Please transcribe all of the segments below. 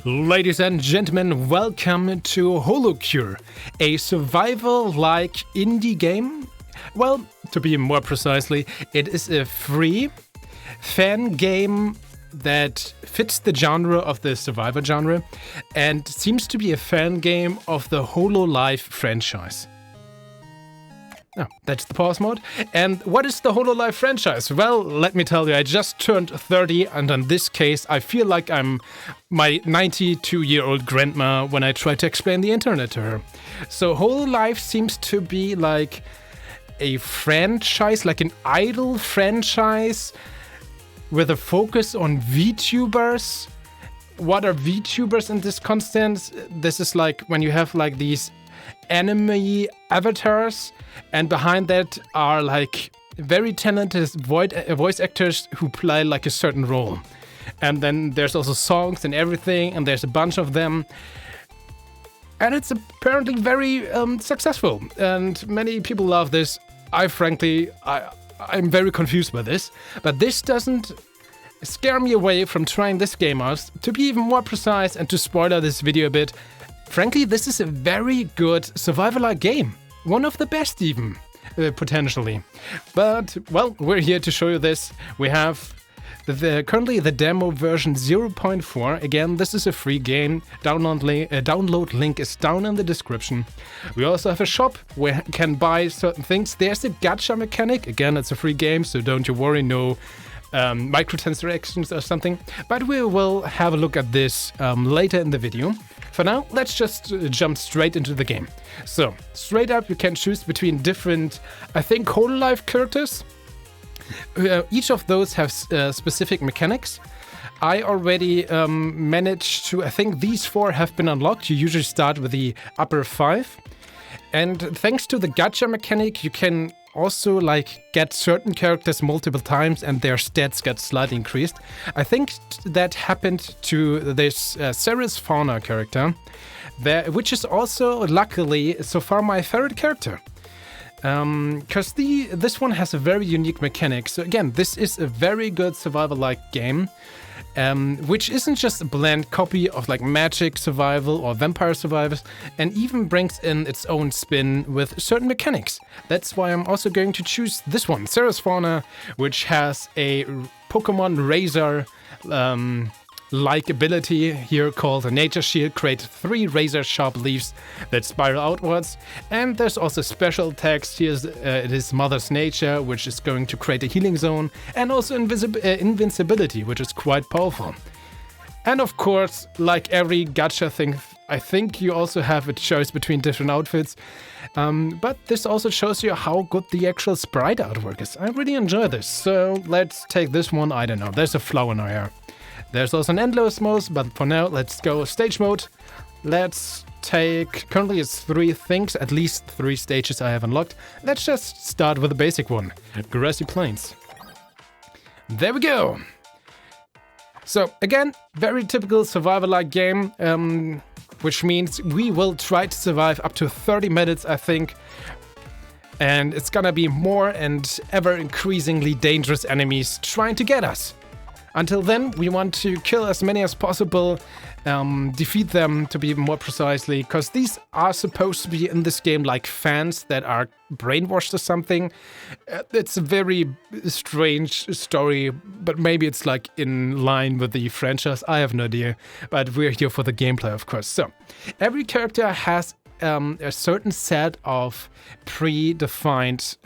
Ladies and gentlemen, welcome to HoloCure, a survival-like indie game. Well, to be more precisely, it is a free fan game that fits the genre of the survivor genre and seems to be a fan game of the Hololive franchise. Oh, that's the pause mode. And what is the Hololive franchise? Well, let me tell you, I just turned 30, and in this case, I feel like I'm my 92-year-old grandma when I try to explain the internet to her. So Hololive seems to be like a franchise, like an idol franchise with a focus on VTubers. What are VTubers in this context? This is like when you have like these anime avatars, and behind that are like very talented voice actors who play like a certain role. And then there's also songs and everything, and there's a bunch of them. And it's apparently very successful, and many people love this. I'm very confused by this, but this doesn't scare me away from trying this game out. To be even more precise and to spoiler this video a bit, frankly, this is a very good survival-like game. One of the best even, potentially. But, well, we're here to show you this. We have currently the demo version 0.4. Again, this is a free game. Download link is down in the description. We also have a shop where you can buy certain things. There's a gacha mechanic. Again, it's a free game, so don't you worry, no microtransactions or something. But we will have a look at this later in the video. For now, let's just jump straight into the game. So, straight up, you can choose between different, I think, Hololive characters. Each of those have specific mechanics. I already managed to, I think these 4 have been unlocked. You usually start with the upper 5. And thanks to the gacha mechanic, you can also like get certain characters multiple times and their stats get slightly increased. I think that happened to this Ceres Fauna character, which is also luckily so far my favorite character. Because this one has a very unique mechanic. So again, this is a very good survival-like game, which isn't just a bland copy of like Magic Survival or Vampire Survivors, and even brings in its own spin with certain mechanics. That's why I'm also going to choose this one, Ceres Fauna, which has a Pokemon Razor like ability here called a Nature Shield. Create 3 razor sharp leaves that spiral outwards. And there's also special text. Here's it is Mother's Nature, which is going to create a healing zone, and also invincibility, which is quite powerful. And of course, like every gacha thing, I think you also have a choice between different outfits. But this also shows you how good the actual sprite artwork is. I really enjoy this. So let's take this one. I don't know. There's a flower in our hair. There's also an endless mode, but for now, let's go stage mode. Let's take, currently it's 3 things, at least 3 stages I have unlocked. Let's just start with the basic one, Grassy Plains. There we go. So again, very typical survival-like game, which means we will try to survive up to 30 minutes, I think. And it's gonna be more and ever increasingly dangerous enemies trying to get us. Until then, we want to kill as many as possible, defeat them to be more precisely, because these are supposed to be in this game like fans that are brainwashed or something. It's a very strange story, but maybe it's like in line with the franchise. I have no idea, but we're here for the gameplay, of course. So, every character has a certain set of predefined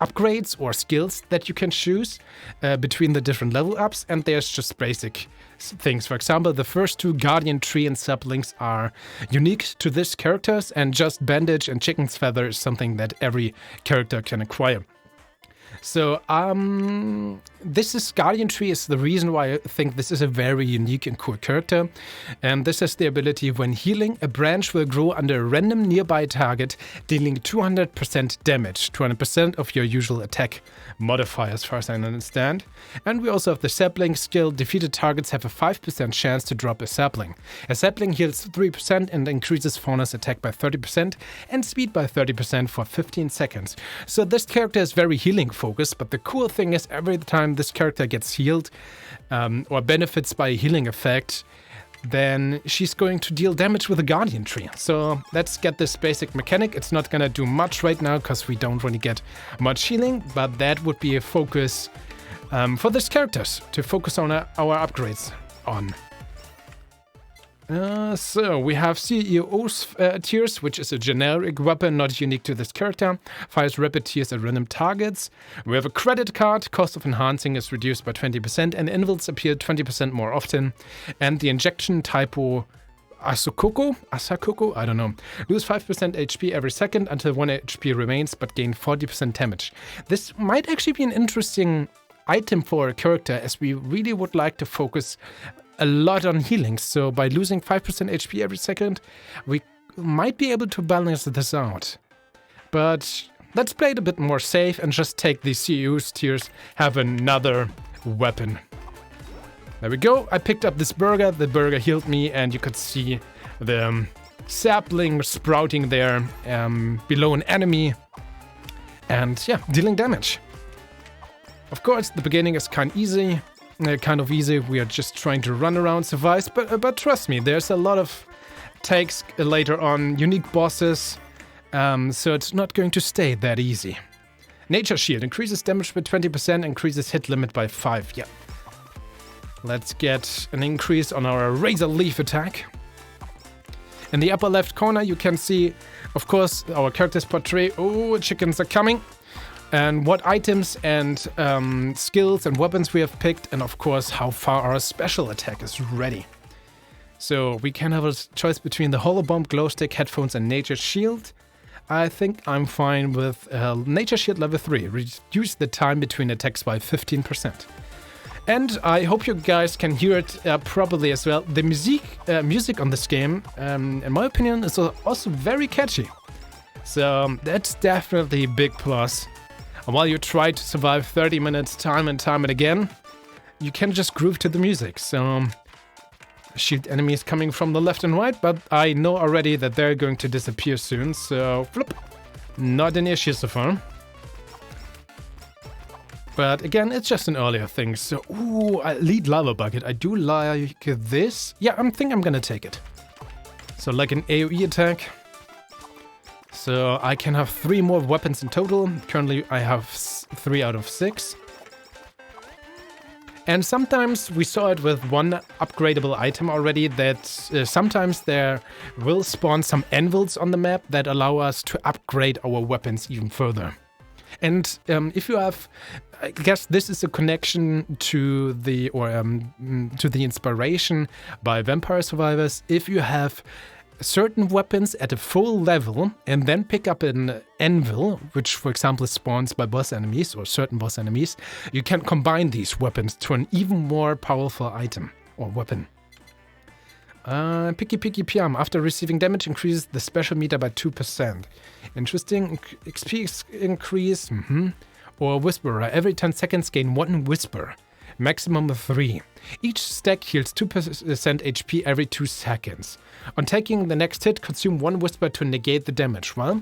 upgrades or skills that you can choose between the different level ups, and there's just basic things. For example, the first 2 Guardian Tree and Saplings are unique to this characters, and just Bandage and Chicken's Feather is something that every character can acquire. So, this is Guardian Tree is the reason why I think this is a very unique and cool character. And this has the ability, when healing, a branch will grow under a random nearby target, dealing 200% damage, 200% of your usual attack modifier, as far as I understand. And we also have the sapling skill. Defeated targets have a 5% chance to drop a sapling. A sapling heals 3% and increases Fauna's attack by 30% and speed by 30% for 15 seconds. So this character is very healing focused, but the cool thing is every time this character gets healed or benefits by a healing effect, then she's going to deal damage with a Guardian Tree. So let's get this basic mechanic. It's not gonna do much right now because we don't really get much healing, but that would be a focus for these characters to focus on our upgrades on. So we have CEO's Tears, which is a generic weapon not unique to this character, fires rapid tears at random targets. We have a credit card, cost of enhancing is reduced by 20% and invulns appear 20% more often. And the injection typo Asakoko, I don't know. Lose 5% HP every second until 1 HP remains, but gain 40% damage. This might actually be an interesting item for a character, as we really would like to focus a lot on healing. So by losing 5% HP every second, we might be able to balance this out. But let's play it a bit more safe and just take the CEO's Tears, have another weapon. There we go. I picked up this burger. The burger healed me, and you could see the sapling sprouting there below an enemy. And yeah, dealing damage. Of course, the beginning is kind of easy. We are just trying to run around, survive. But trust me, there's a lot of takes later on, unique bosses. So it's not going to stay that easy. Nature Shield increases damage by 20%, increases hit limit by 5. Yeah. Let's get an increase on our Razor Leaf attack. In the upper left corner, you can see, of course, our character's portrait. Oh, chickens are coming. And what items and skills and weapons we have picked. And of course, how far our special attack is ready. So we can have a choice between the Holo Bomb, Glow Stick, Headphones, and Nature Shield. I think I'm fine with Nature Shield level 3. Reduce the time between attacks by 15%. And I hope you guys can hear it properly as well. The music on this game, in my opinion, is also very catchy. So that's definitely a big plus. And while you try to survive 30 minutes time and time and again, you can just groove to the music. So shield enemies coming from the left and right, but I know already that they're going to disappear soon. So flip, not an issue so far. But again, it's just an earlier thing. So, ooh, Lead Lava Bucket. I do like this. Yeah, I think I'm gonna take it. So like an AoE attack. So I can have 3 more weapons in total. Currently I have 3 out of 6. And sometimes we saw it with one upgradable item already, that sometimes there will spawn some anvils on the map that allow us to upgrade our weapons even further. And if you have, I guess this is a connection to the inspiration by Vampire Survivors. If you have certain weapons at a full level and then pick up an anvil, which for example spawns by boss enemies or certain boss enemies, you can combine these weapons to an even more powerful item or weapon. Picky Piam. After receiving damage, increases the special meter by 2%. Interesting. XP increase. Or Whisperer. Every 10 seconds gain 1 Whisper. Maximum of 3. Each stack heals 2% HP every 2 seconds. On taking the next hit, consume 1 Whisper to negate the damage. Well,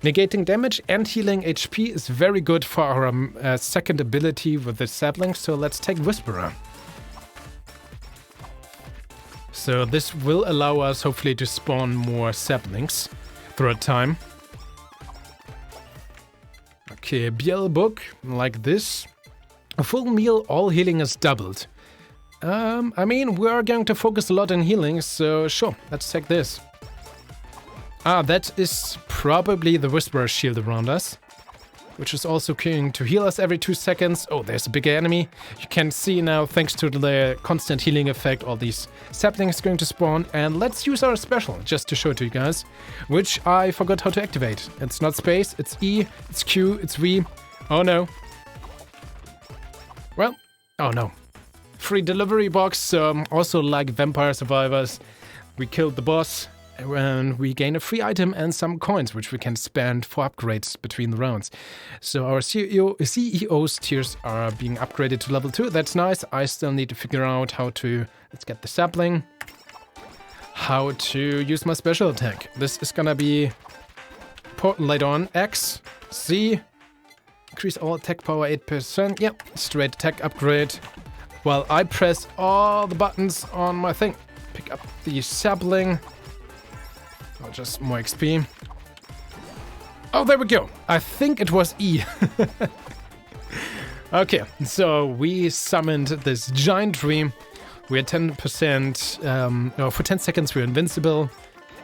negating damage and healing HP is very good for our second ability with the sapling, so let's take Whisperer. So this will allow us hopefully to spawn more saplings throughout time. Okay, BL book, like this. A full meal, all healing is doubled. I mean, we are going to focus a lot on healing, so sure, let's take this. That is probably the Whisperer shield around us, which is also going to heal us every 2 seconds. Oh, there's a bigger enemy. You can see now, thanks to the constant healing effect, all these saplings going to spawn. And let's use our special, just to show it to you guys, which I forgot how to activate. It's not space, it's E, it's Q, it's V. Oh no. Well, oh no. Free delivery box, also like Vampire Survivors. We killed the boss. And we gain a free item and some coins, which we can spend for upgrades between the rounds. So our CEO's Tears are being upgraded to level 2. That's nice. I still need to figure out how to, let's get the sapling, how to use my special attack. This is gonna be important later on. X, C, increase all attack power 8%. Yep, straight attack upgrade. While I press all the buttons on my thing. pick up the sapling. Or just more XP. Oh, there we go. I think it was E. Okay, so we summoned this giant tree. We're 10%, for 10 seconds we're invincible.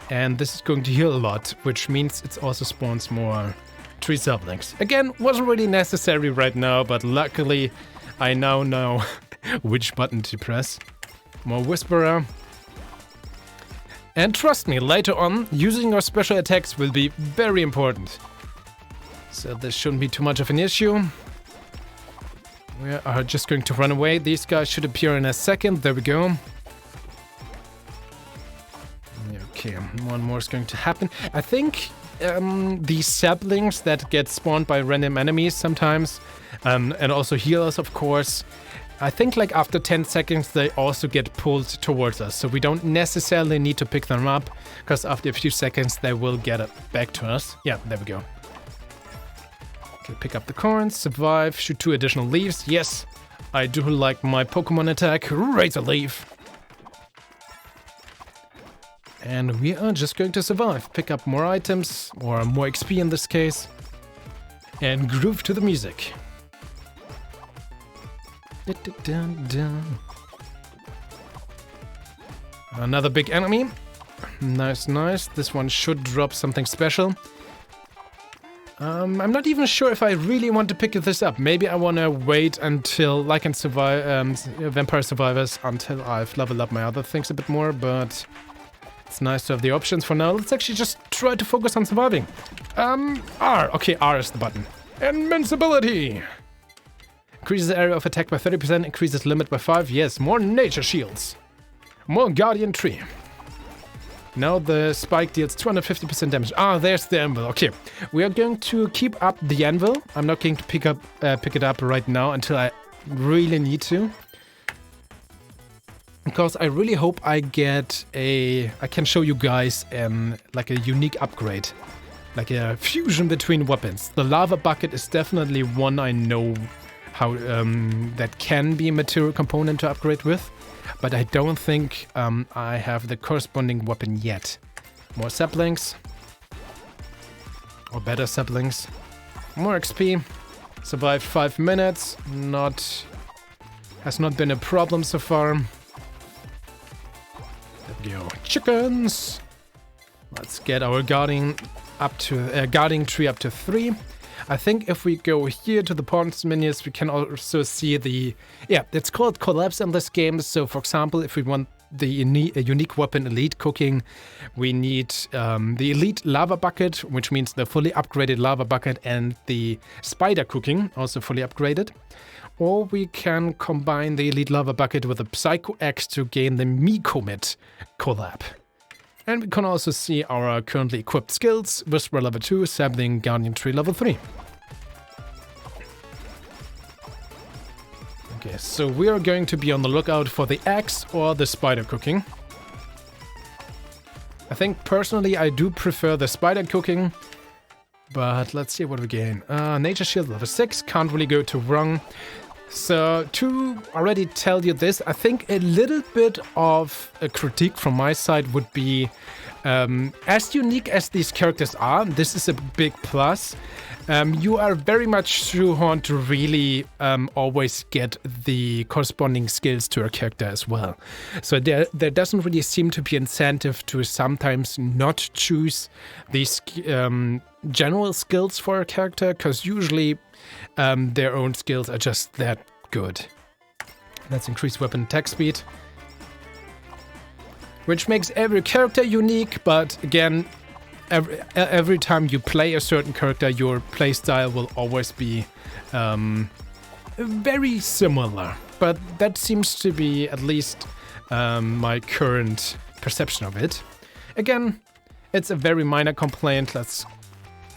And this is going to heal a lot, which means it also spawns more tree saplings. Again, wasn't really necessary right now, but luckily I now know which button to press. More Whisperer. And trust me, later on, using our special attacks will be very important. So this shouldn't be too much of an issue. We are just going to run away. These guys should appear in a second. There we go. Okay, one more is going to happen. I think these saplings that get spawned by random enemies sometimes, and also healers, of course, I think like after 10 seconds they also get pulled towards us. So we don't necessarily need to pick them up, because after a few seconds they will get back to us. Yeah, there we go. Okay, pick up the coins, survive, shoot 2 additional leaves. Yes, I do like my Pokemon attack, Razor Leaf. And we are just going to survive. Pick up more items, or more XP in this case, and groove to the music. Another big enemy. Nice, nice. This one should drop something special. I'm not even sure if I really want to pick this up. Maybe I want to wait until, like in Vampire Survivors, until I've leveled up my other things a bit more, but it's nice to have the options for now. Let's actually just try to focus on surviving. R. Okay, R is the button. Invincibility. Increases the area of attack by 30%, increases limit by 5. Yes, more nature shields. More Guardian Tree. Now the spike deals 250% damage. Ah, there's the anvil. Okay, we are going to keep up the anvil. I'm not going to pick it up right now until I really need to. Because I really hope I get I can show you guys like a unique upgrade. Like a fusion between weapons. The lava bucket is definitely one I know how that can be a material component to upgrade with. But I don't think I have the corresponding weapon yet. More saplings. Or better saplings. More XP. Survived 5 minutes. Has not been a problem so far. There we go. Chickens! Let's get our guarding tree up to 3. I think if we go here to the pawns menus, we can also see it's called collapse in this game. So for example, if we want the unique weapon elite cooking, we need the elite lava bucket, which means the fully upgraded lava bucket, and the spider cooking, also fully upgraded. Or we can combine the elite lava bucket with a psycho axe to gain the Mikomit collab. And we can also see our currently equipped skills: Whisperer level 2, Sapling Guardian Tree level 3. Okay, so we are going to be on the lookout for the axe or the spider cooking. I think personally I do prefer the spider cooking, but let's see what we gain. Nature Shield level 6, can't really go too wrong. So to already tell you this, I think a little bit of a critique from my side would be, as unique as these characters are, this is a big plus. You are very much shoehorned to really always get the corresponding skills to your character as well. So there doesn't really seem to be incentive to sometimes not choose these general skills for a character, because usually their own skills are just that good. Let's increase weapon attack speed, which makes every character unique, but again, every time you play a certain character, your playstyle will always be very similar. But that seems to be at least my current perception of it. Again, it's a very minor complaint. Let's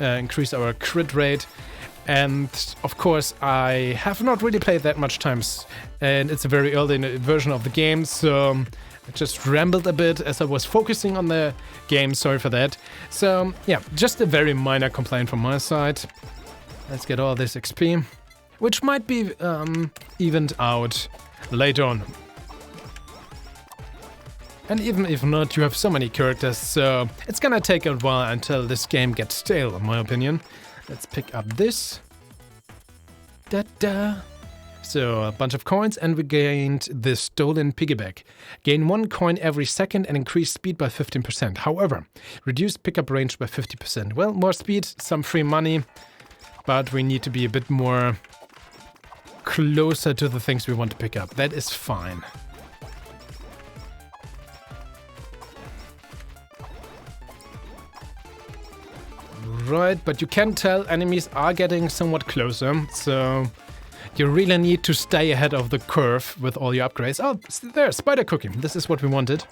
increase our crit rate. And of course, I have not really played that much times, and it's a very early version of the game, so I just rambled a bit as I was focusing on the game. Sorry for that. So yeah, just a very minor complaint from my side. Let's get all this XP, which might be evened out later on. And even if not, you have so many characters, so it's gonna take a while until this game gets stale, in my opinion. Let's pick up this. Da-da. So, a bunch of coins, and we gained the stolen piggyback. Gain 1 coin every second and increase speed by 15%. However, reduce pickup range by 50%. Well, more speed, some free money, but we need to be a bit more closer to the things we want to pick up. That is fine. Right, but you can tell enemies are getting somewhat closer, so you really need to stay ahead of the curve with all your upgrades. Oh, there, spider cooking. This is what we wanted.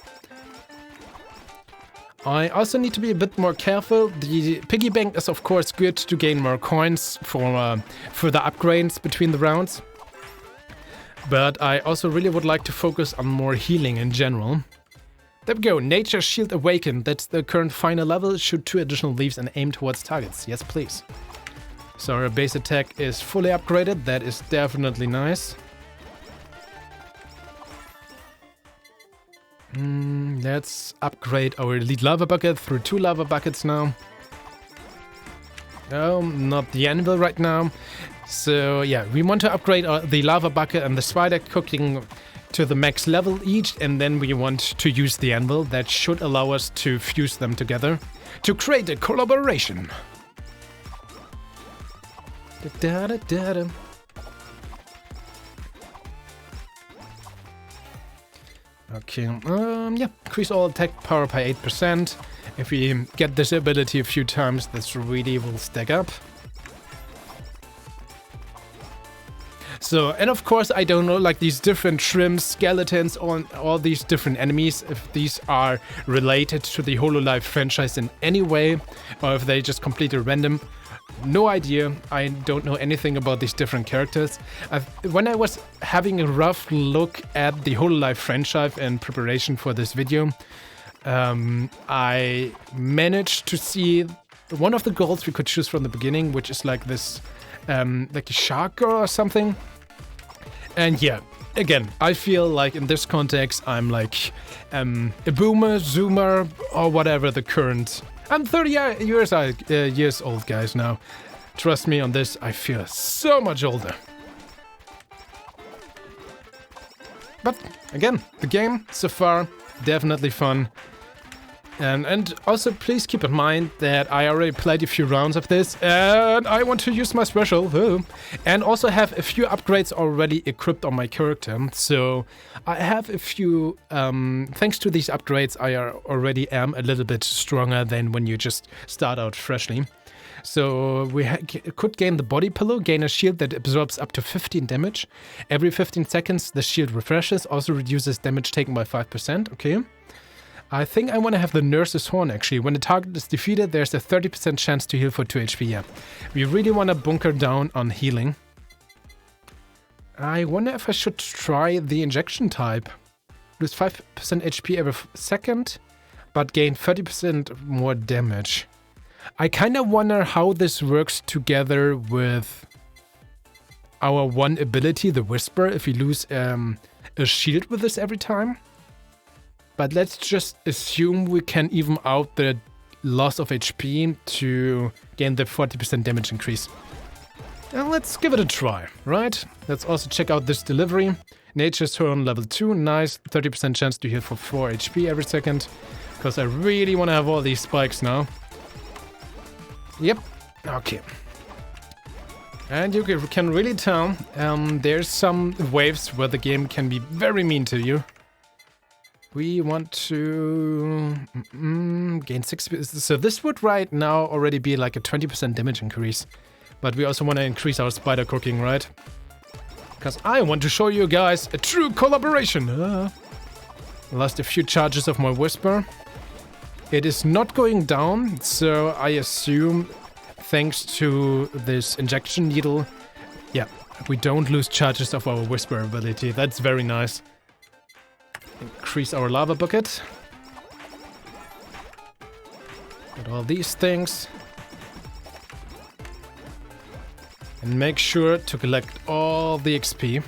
I also need to be a bit more careful. The piggy bank is of course good to gain more coins for further upgrades between the rounds. But I also really would like to focus on more healing in general. There we go, Nature Shield Awakened. That's the current final level. Shoot 2 additional leaves and aim towards targets. Yes, please. So our base attack is fully upgraded. That is definitely nice. Let's upgrade our Elite Lava Bucket through 2 Lava Buckets now. No, not the Anvil right now. So yeah, we want to upgrade the Lava Bucket and the Spider Cooking to the max level each, and then we want to use the Anvil. That should allow us to fuse them together to create a collaboration. Da, da, da, da. Okay, yeah, increase all attack power by 8%. If we get this ability a few times, this really will stack up. So, and of course, I don't know, like these different shrimps, skeletons, all these different enemies, if these are related to the Hololive franchise in any way, or if they just completely random. No idea. I don't know anything about these different characters. When I was having a rough look at the Hololive franchise in preparation for this video, I managed to see one of the goals we could choose from the beginning, which is like this, like a shark or something. And yeah, again, I feel like in this context, I'm like a boomer, zoomer, or whatever the current. I'm 30 years old, guys, now. Trust me on this, I feel so much older. But again, the game so far, definitely fun. And also please keep in mind that I already played a few rounds of this and I want to use my special and also have a few upgrades already equipped on my character. So I have a few, thanks to these upgrades, I already am a little bit stronger than when you just start out freshly. So we could gain the body pillow, gain a shield that absorbs up to 15 damage. Every 15 seconds the shield refreshes, also reduces damage taken by 5%, okay. I think I want to have the Nurse's Horn, actually. When the target is defeated, there's a 30% chance to heal for 2 HP, yeah. We really want to bunker down on healing. I wonder if I should try the injection type. Lose 5% HP every second, but gain 30% more damage. I kind of wonder how this works together with our one ability, the Whisper, if we lose a shield with this every time. But let's just assume we can even out the loss of HP to gain the 40% damage increase. And let's give it a try, right? Let's also check out this delivery. Nature's Horn level 2, nice. 30% chance to heal for 4 HP every second. Because I really want to have all these spikes now. Yep, okay. And you can really tell there's some waves where the game can be very mean to you. We want to gain 6. So this would right now already be like a 20% damage increase. But we also want to increase our spider cooking, right? Because I want to show you guys a true collaboration. Lost a few charges of my Whisper. It is not going down, so I assume thanks to this injection needle, yeah, we don't lose charges of our Whisper ability. That's very nice. Increase our lava bucket. Got all these things. And make sure to collect all the XP.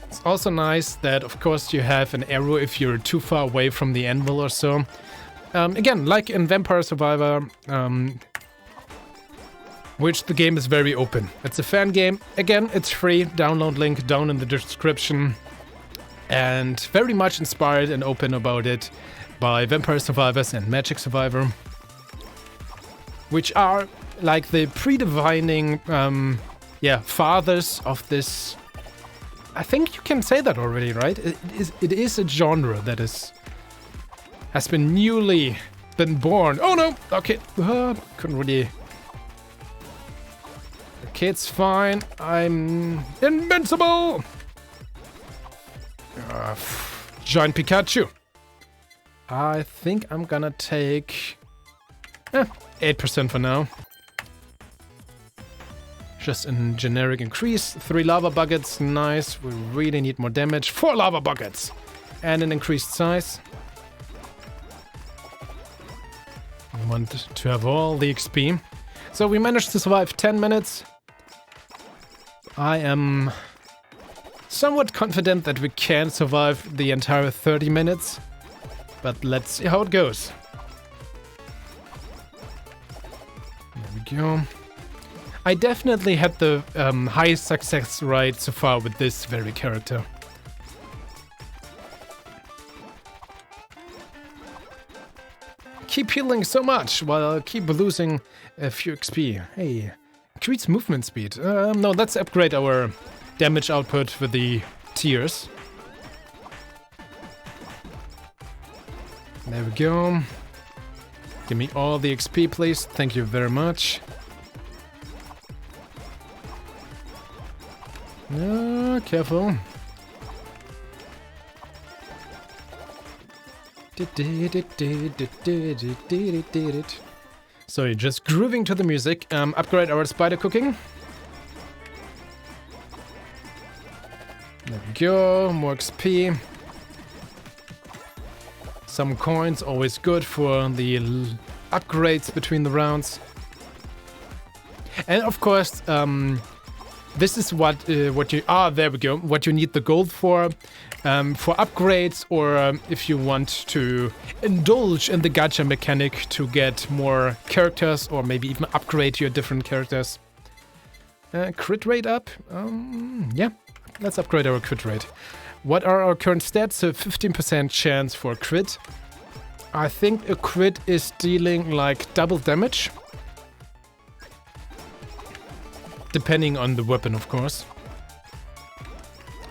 Let's Also nice that, of course, you have an arrow if you're too far away from the anvil or so. Again, like in Vampire Survivor, which the game is very open. It's a fan game. Again, it's free. Download link down in the description. And very much inspired and open about it by Vampire Survivors and Magic Survivor, which are like the predefining, fathers of this. I think you can say that already, right? It is a genre that has been newly born. Oh no! Okay, couldn't really. Okay, it's fine. I'm invincible. Giant Pikachu. I think I'm gonna take 8% for now. Just a generic increase. 3 lava buckets, nice. We really need more damage. 4 lava buckets! And an increased size. We want to have all the XP. So we managed to survive 10 minutes. I am somewhat confident that we can survive the entire 30 minutes. But let's see how it goes. There we go. I definitely had the highest success rate so far with this very character. Keep healing so much while keep losing a few XP. Hey, increase movement speed. No, let's upgrade our damage output with the tiers. There we go. Give me all the XP, please. Thank you very much. No, careful. Sorry, just grooving to the music. Upgrade our spider cooking. There we go. More XP. Some coins, always good for the upgrades between the rounds. And of course, this is what you there we go. What you need the gold for upgrades, or if you want to indulge in the gacha mechanic to get more characters, or maybe even upgrade your different characters. Crit rate up. Yeah, let's upgrade our crit rate. What are our current stats? So 15% chance for crit. I think a crit is dealing like double damage. Depending on the weapon, of course.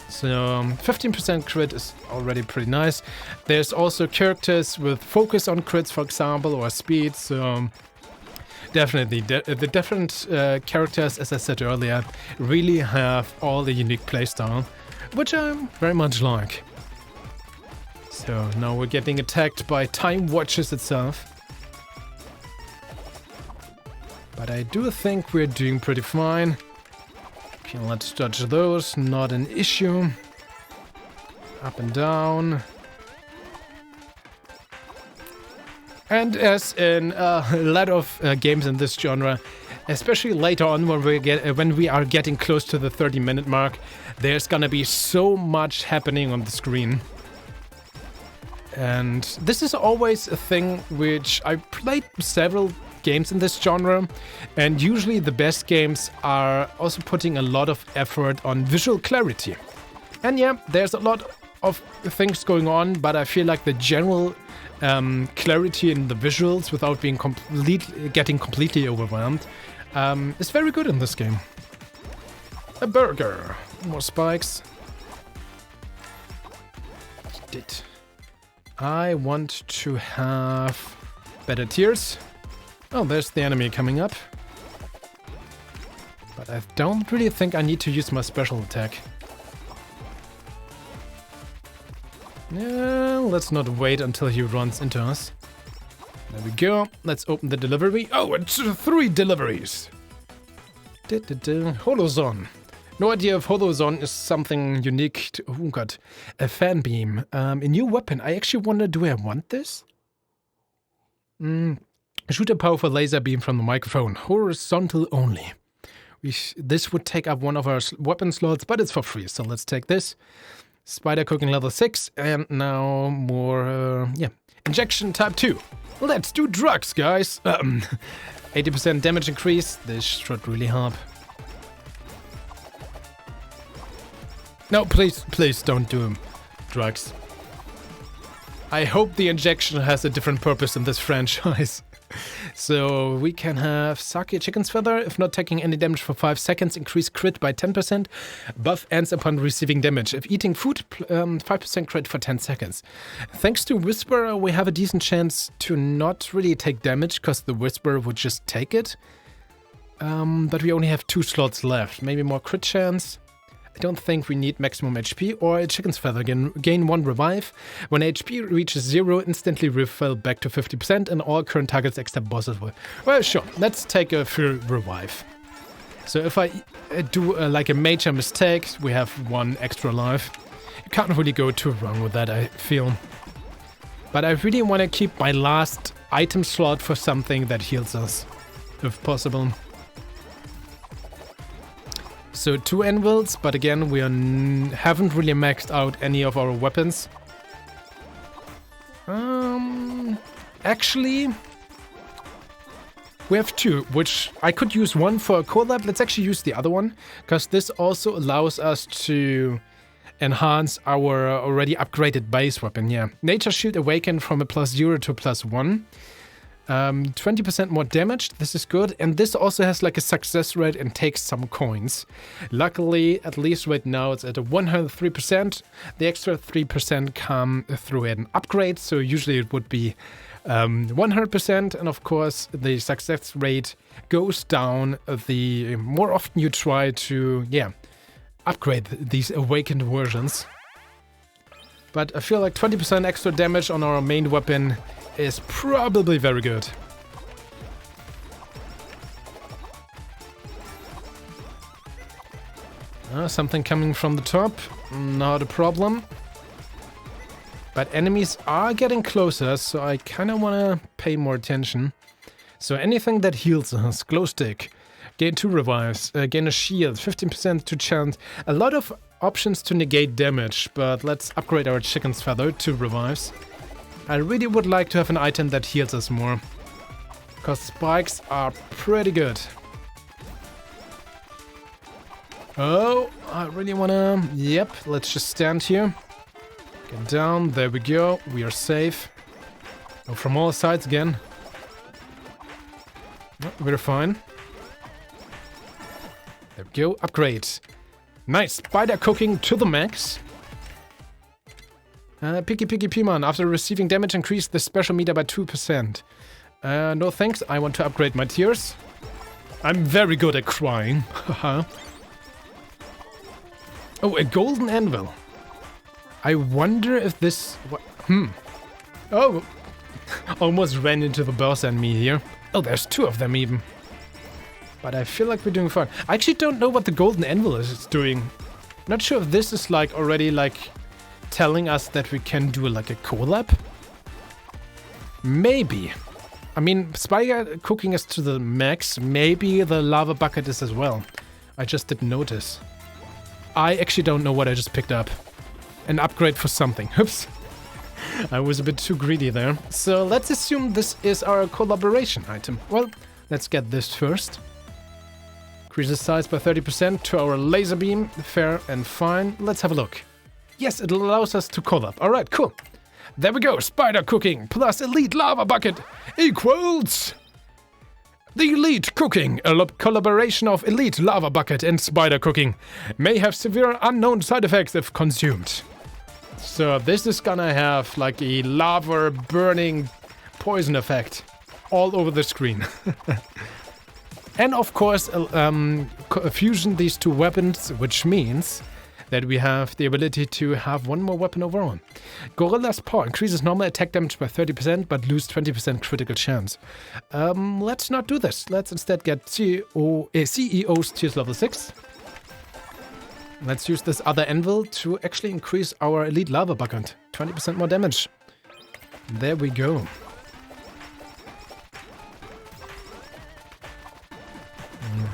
So 15% crit is already pretty nice. There's also characters with focus on crits, for example, or speed. So definitely the different characters, as I said earlier, really have all the unique playstyle, which I very much like. So now we're getting attacked by Time Watches itself. But I do think we're doing pretty fine. Okay, let's dodge those, not an issue. Up and down. And as in a lot of games in this genre, especially later on when we are getting close to the 30-minute mark, there's gonna be so much happening on the screen. And this is always a thing which I played several games in this genre, and usually the best games are also putting a lot of effort on visual clarity. And yeah, there's a lot of things going on, but I feel like the general clarity in the visuals without being getting completely overwhelmed is very good in this game. A burger. More spikes. I want to have better tiers. Oh, there's the enemy coming up. But I don't really think I need to use my special attack. Yeah, let's not wait until he runs into us. There we go. Let's open the delivery. Oh, it's 3 deliveries. Holozone. No idea if Holozone is something unique to... Oh god. A fan beam. A new weapon. I actually wonder, do I want this? Shoot a powerful laser beam from the microphone. Horizontal only. This would take up one of our weapon slots, but it's for free, so let's take this. Spider cooking level 6, and now more, injection type 2. Let's do drugs, guys. 80% damage increase. This should really help. No, please don't do drugs. I hope the injection has a different purpose in this franchise. So we can have Sake Chicken's Feather. If not taking any damage for 5 seconds, increase crit by 10%. Buff ends upon receiving damage. If eating food, 5% crit for 10 seconds. Thanks to Whisper, we have a decent chance to not really take damage, because the Whisper would just take it. But we only have 2 slots left. Maybe more crit chance. I don't think we need maximum HP or a Chicken's Feather. Gain 1 revive. When HP reaches 0, instantly refill back to 50% and all current targets except bosses will. Well, sure. Let's take a full revive. So if I do like a major mistake, we have 1 extra life. You can't really go too wrong with that, I feel. But I really want to keep my last item slot for something that heals us, if possible. So 2 anvils, but again, we haven't really maxed out any of our weapons. Actually, we have 2, which I could use one for a collab. Let's actually use the other one, because this also allows us to enhance our already upgraded base weapon. Yeah, Nature Shield Awakened from a +0 to +1. 20% more damage, this is good, and this also has like a success rate and takes some coins. Luckily, at least right now, it's at a 103%. The extra 3% come through an upgrade, so usually it would be 100%, and of course the success rate goes down the more often you try to, upgrade these awakened versions. But I feel like 20% extra damage on our main weapon is probably very good. Something coming from the top, not a problem. But enemies are getting closer, so I kind of want to pay more attention. So anything that heals us, glow stick, gain 2 revives, gain a shield, 15% to chance. A lot of options to negate damage, but let's upgrade our Chicken's Feather to revives. I really would like to have an item that heals us more, because spikes are pretty good. Oh, I really wanna... Yep, let's just stand here. Get down, there we go, we are safe. Oh, from all sides again. Oh, we're fine. There we go, upgrade. Nice, spider cooking to the max. Picky P-Man, after receiving damage, increase the special meter by 2%. No thanks, I want to upgrade my tears. I'm very good at crying. Haha. Oh, a golden anvil. I wonder if this... Oh, almost ran into the boss enemy here. Oh, there's 2 of them even. But I feel like we're doing fine. I actually don't know what the golden anvil is doing. Not sure if this is like already like telling us that we can do like a collab. Maybe. I mean, spider cooking is to the max. Maybe the lava bucket is as well. I just didn't notice. I actually don't know what I just picked up. An upgrade for something. Oops. I was a bit too greedy there. So let's assume this is our collaboration item. Well, let's get this first. Increases size by 30% to our laser beam. Fair and fine. Let's have a look. Yes, it allows us to collab. Alright, cool. There we go. Spider cooking plus elite lava bucket equals... The elite cooking, a collaboration of elite lava bucket and spider cooking, may have severe unknown side effects if consumed. So this is gonna have like a lava burning poison effect all over the screen. And of course, fusion these 2 weapons, which means that we have the ability to have 1 more weapon overall. Gorilla's Paw increases normal attack damage by 30%, but lose 20% critical chance. Let's not do this. Let's instead get CEO's Tears level 6. Let's use this other anvil to actually increase our elite lava bucket. 20% more damage. There we go.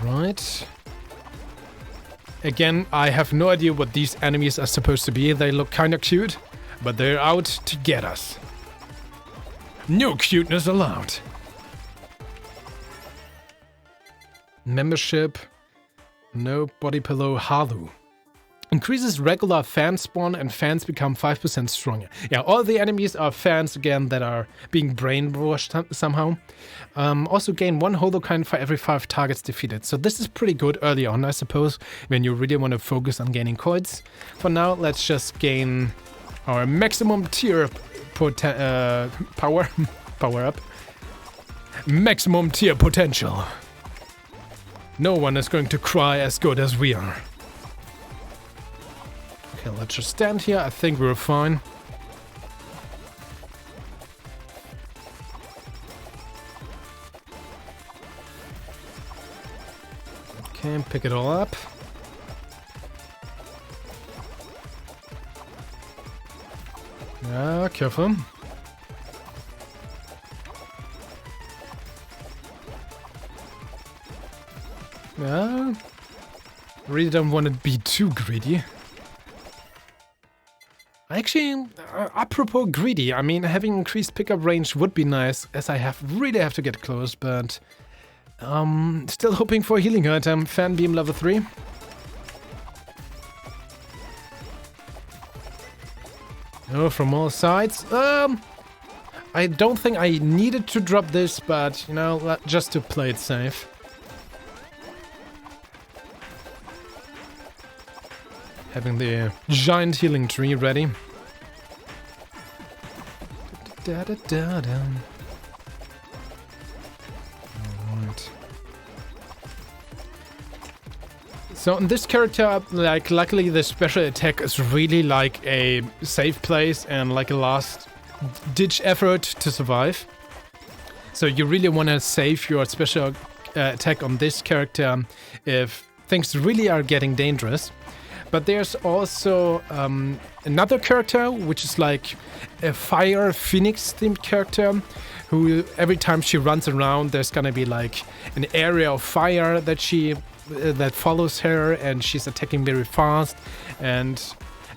Alright. Again, I have no idea what these enemies are supposed to be. They look kinda cute, but they're out to get us. No cuteness allowed. Membership. No body pillow. Halu. Increases regular fan spawn and fans become 5% stronger. Yeah, all the enemies are fans again that are being brainwashed somehow. Also gain 1 holocoin for every 5 targets defeated. So this is pretty good early on, I suppose, when you really want to focus on gaining coins. For now, let's just gain our maximum tier power up. Maximum tier potential. No one is going to cry as good as we are. Okay, let's just stand here. I think we're fine. Okay, pick it all up. Yeah, careful. Yeah, really don't want to be too greedy. Actually, apropos greedy, I mean, having increased pickup range would be nice, as I really have to get close, but still hoping for a healing item. Fan beam level 3. Oh, from all sides. I don't think I needed to drop this, but you know, just to play it safe. Having the giant healing tree ready. Alright. So in this character, like, luckily the special attack is really like a safe place and like a last-ditch effort to survive. So you really want to save your special attack on this character if things really are getting dangerous. But there's also another character, which is like a fire phoenix themed character, who every time she runs around, there's gonna be like an area of fire that follows her, and she's attacking very fast. And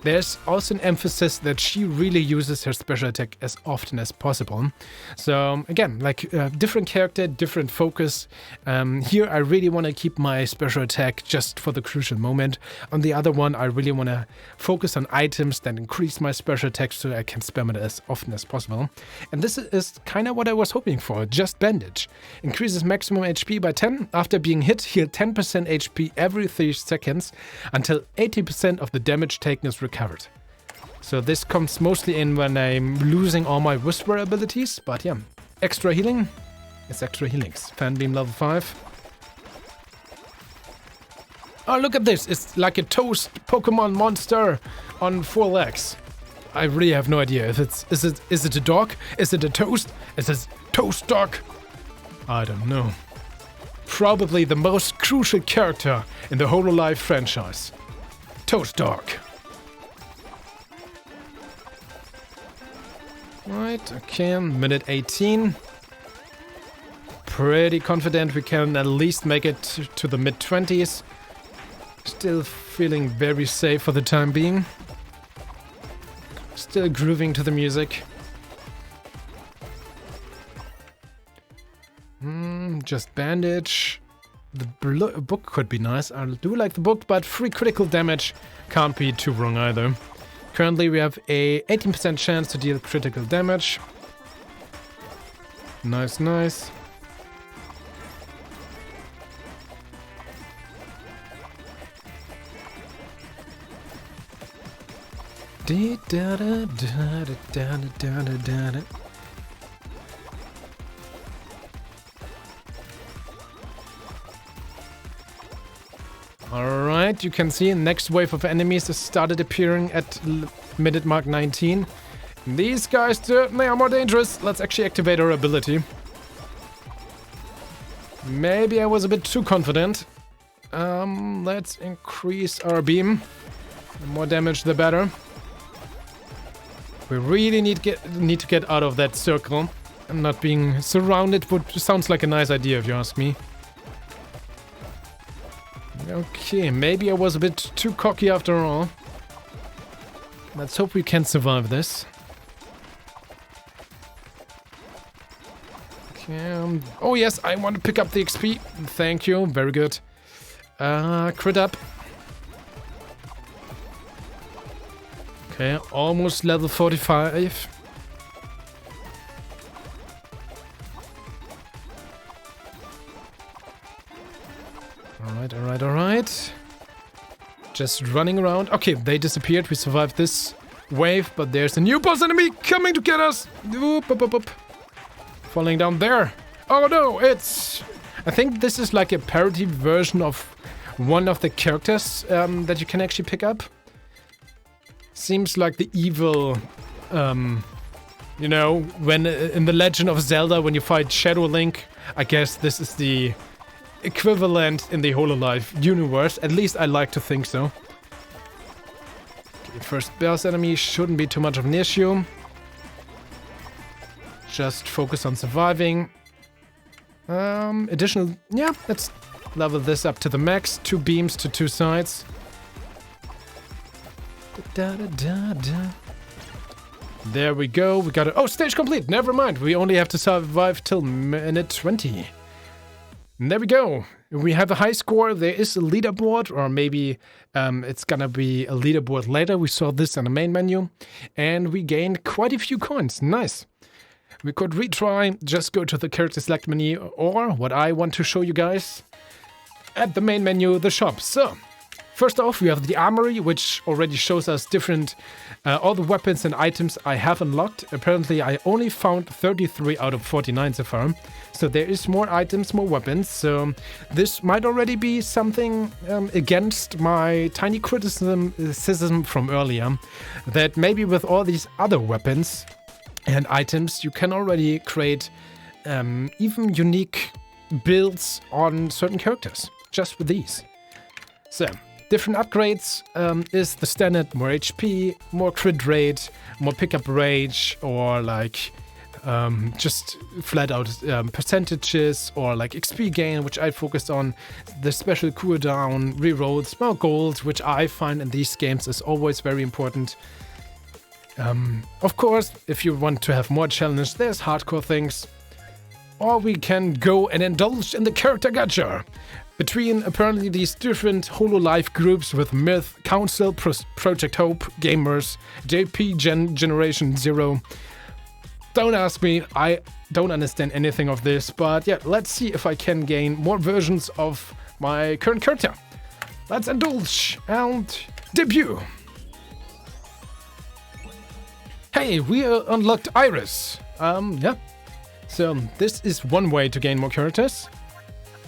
there's also an emphasis that she really uses her special attack as often as possible. So again, like different character, different focus. Here I really want to keep my special attack just for the crucial moment. On the other one, I really want to focus on items that increase my special attack so I can spam it as often as possible. And this is kind of what I was hoping for. Just Bandage. Increases maximum HP by 10. After being hit, heal 10% HP every 3 seconds until 80% of the damage taken is recovered. So this comes mostly in when I'm losing all my whisper abilities, but yeah, extra healing is extra healings. Fan beam level 5. Oh, look at this! It's like a toast Pokemon monster on 4 legs. I really have no idea if is it a dog? Is it a toast? Is it toast dog? I don't know. Probably the most crucial character in the Hololive franchise. Toast dog. Right, okay, minute 18. Pretty confident we can at least make it to the mid-20s. Still feeling very safe for the time being. Still grooving to the music. Just Bandage. The book could be nice. I do like the book, but free critical damage can't be too wrong either. Currently we have a 18% chance to deal critical damage. Nice, nice. Alright, you can see next wave of enemies has started appearing at minute mark 19. These guys certainly are more dangerous. Let's actually activate our ability. Maybe I was a bit too confident. Let's increase our beam. The more damage, the better. We really need to get out of that circle. And not being surrounded sounds like a nice idea if you ask me. Okay, maybe I was a bit too cocky after all. Let's hope we can survive this. Okay, oh yes, I want to pick up the XP. Thank you, very good. Crit up. Okay, almost level 45. Alright. Just running around. Okay, they disappeared. We survived this wave, but there's a new boss enemy coming to get us. Oop. Falling down there. Oh no, it's... I think this is like a parody version of one of the characters that you can actually pick up. Seems like the evil... you know, when in The Legend of Zelda, when you fight Shadow Link, I guess this is the equivalent in the Hololive universe. At least I like to think so. Okay, first boss enemy shouldn't be too much of an issue. Just focus on surviving. Additional... Yeah, let's level this up to the max. 2 beams to 2 sides. There we go. We got it. Oh, stage complete. Never mind. We only have to survive till minute 20. And there we go. We have a high score. There is a leaderboard, or maybe it's gonna be a leaderboard later. We saw this in the main menu, and we gained quite a few coins. Nice. We could retry, just go to the character select menu, or what I want to show you guys at the main menu, the shop. So, first off, we have the armory, which already shows us different, all the weapons and items I have unlocked. Apparently, I only found 33 out of 49 so far. So there is more items, more weapons. So this might already be something against my tiny criticism from earlier, that maybe with all these other weapons and items, you can already create even unique builds on certain characters, just with these. So, different upgrades is the standard: more HP, more crit rate, more pickup rage, or like just flat out percentages, or like XP gain, which I focused on, the special cooldown, rerolls, more gold, which I find in these games is always very important. Of course, if you want to have more challenge, there's hardcore things. Or we can go and indulge in the character gacha. Between apparently these different Hololive groups with Myth, Council, Project Hope, Gamers, JP Generation Zero. Don't ask me, I don't understand anything of this, but yeah, let's see if I can gain more versions of my current character. Let's indulge and debut. Hey, we unlocked Iris. Yeah. So this is one way to gain more characters.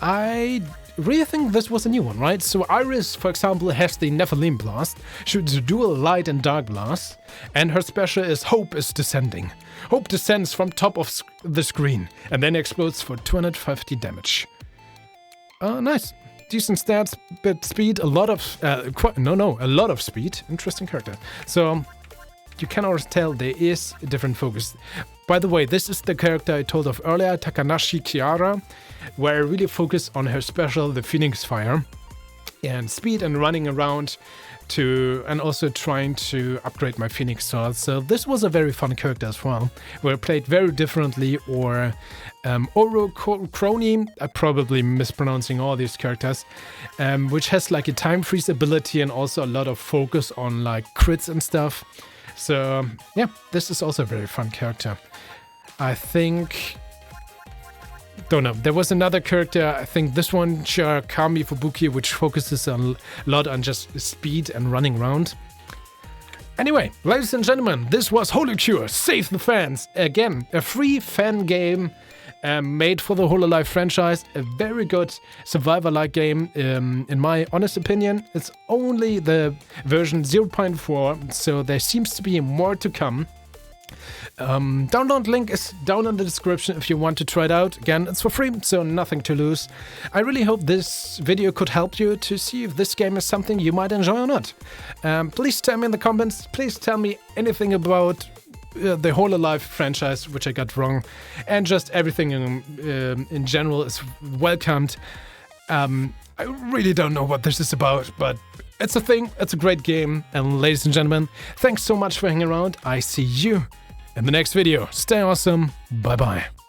I really think this was a new one, right? So Iris, for example, has the Nephilim Blast, shoots a dual light and dark blast, and her special is Hope is Descending. Hope descends from top of the screen and then explodes for 250 damage. Nice. Decent stats, but speed, a lot of... a lot of speed. Interesting character. So... you can always tell there is a different focus. By the way, this is the character I told of earlier, Takanashi Kiara, where I really focus on her special, the Phoenix Fire, and speed and running around and also trying to upgrade my Phoenix Sword. So this was a very fun character as well, where I played very differently, or Oro Crony, I'm probably mispronouncing all these characters, which has like a time freeze ability and also a lot of focus on like crits and stuff. So, yeah, this is also a very fun character. I think... don't know. There was another character, I think this one, Shirakami Fubuki, which focuses a lot on just speed and running around. Anyway, ladies and gentlemen, this was HolorCure, Save the Fans. Again, a free fan game made for the Hololive franchise. A very good survivor-like game, in my honest opinion. It's only the version 0.4, so there seems to be more to come. Download link is down in the description if you want to try it out. Again, it's for free, so nothing to lose. I really hope this video could help you to see if this game is something you might enjoy or not. Please tell me in the comments. Please tell me anything about the Hololive franchise, which I got wrong, and just everything in general is welcomed. I really don't know what this is about, but it's a thing, it's a great game. And ladies and gentlemen, thanks so much for hanging around. I see you in the next video. Stay awesome. Bye-bye.